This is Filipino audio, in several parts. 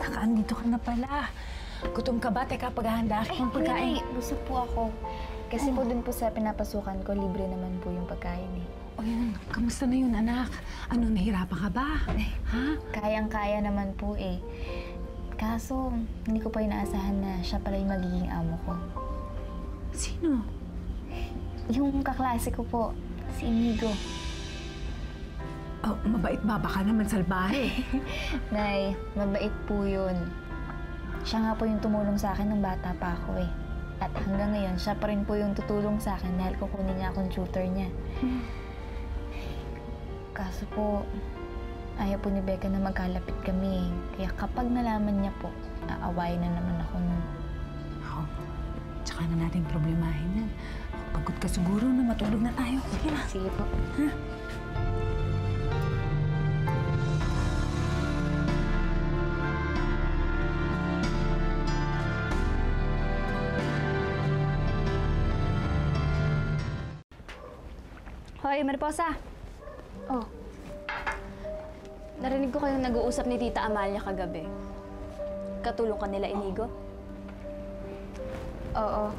Anak, andito ka na pala. Gutom ka ba? Teka, paghahanda ka ng pagkain. Hindi, busog po ako. Kasi po dun po sa pinapasukan ko, libre naman po yung pagkain eh. O yun, kamusta na yun, anak? Ano, nahirapan ka ba? Ha? Kayang-kaya naman po eh. Kaso, hindi ko pa inaasahan na siya pala yung magiging amo ko. Sino? Yung kaklase ko po, si Inigo. Oh, mabait ba? Baka naman salbahe. Nay, mabait po yun. Siya nga po yung tumulong sa akin nung bata pa ako eh. At hanggang ngayon, siya pa rin po yung tutulong sa akin dahil kukunin niya akong tutor niya. Kaso po, ayaw po ni Becca na magkalapit kami. Kaya kapag nalaman niya po, aawayin na naman ako nun. Oh, tsaka na natin problemahin yan. Pagod ka siguro na matulog na tayo. Sige na. Sige po. Ha? Hoy, Mariposa! Oh. Narinig ko kayong nag-uusap ni Tita Amalia kagabi. Katulong ka nila, Inigo? Oo.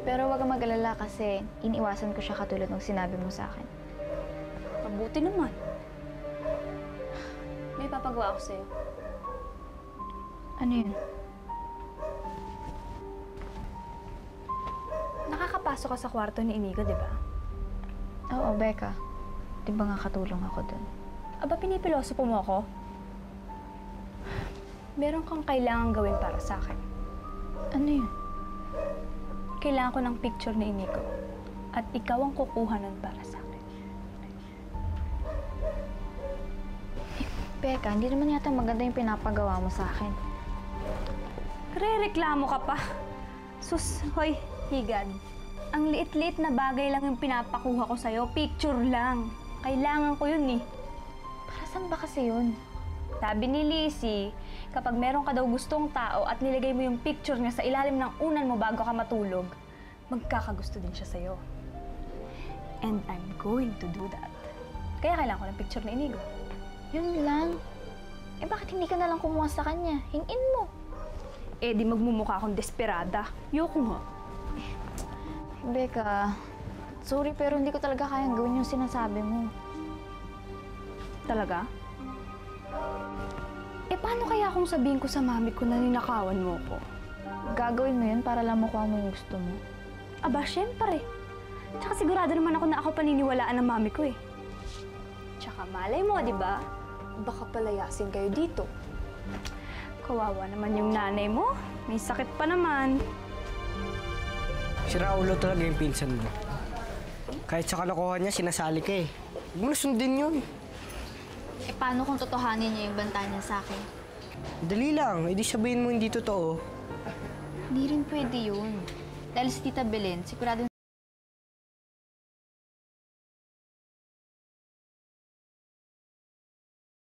Pero wag kang mag-alala kasi iniwasan ko siya katulad ng sinabi mo sa akin. Mabuti naman. May papagawa ako sa'yo. Ano yun? Nakakapasok ka sa kwarto ni Inigo, di ba? Oo, Becca. Di ba nga katulong ako dun? Aba, pinipilosopo mo ako? Meron kang kailangan gawin para sa akin. Ano yun? Kailangan ko ng picture ni Inigo. At ikaw ang kukuha nun para sa akin. Becca, hindi naman yata maganda yung pinapagawa mo sa akin. Re-reklamo ka pa. Sus, hoy, higad. Ang liit-liit na bagay lang yung pinapakuha ko sa'yo. Picture lang. Kailangan ko yun eh. Para saan ba kasi yun? Sabi ni Lizzie, kapag meron ka daw gustong tao at nilagay mo yung picture niya sa ilalim ng unan mo bago ka matulog, magkakagusto din siya sa'yo. And I'm going to do that. Kaya kailangan ko ng picture ni Inigo. Yun lang. Eh bakit hindi ka nalang kumuha sa kanya? Hingin mo. Eh di magmumukha akong desperada. Yoko nga. Becca, sorry pero hindi ko talaga kayang gawin yung sinasabi mo. Talaga? Eh paano kaya kung sabihin ko sa mami ko na ninakawan mo ko? Gagawin mo yun para lang makuha mo yung gusto mo. Aba, syempre. Tsaka sigurado naman ako na ako paniniwalaan ng mami ko eh. Tsaka malay mo, di ba? Baka palayasin kayo dito. Kawawa naman yung nanay mo. May sakit pa naman. Si Raulo talaga yung pinsan mo. Kahit sa kalokohan niya, sinasali ka eh. Huwag mo sundin yun. Eh paano kung totohanin niya yung banta niya sa akin? Dali lang, edi sabihin mo hindi totoo. Hindi rin pwede yun. Dahil si Tita Belen, sigurado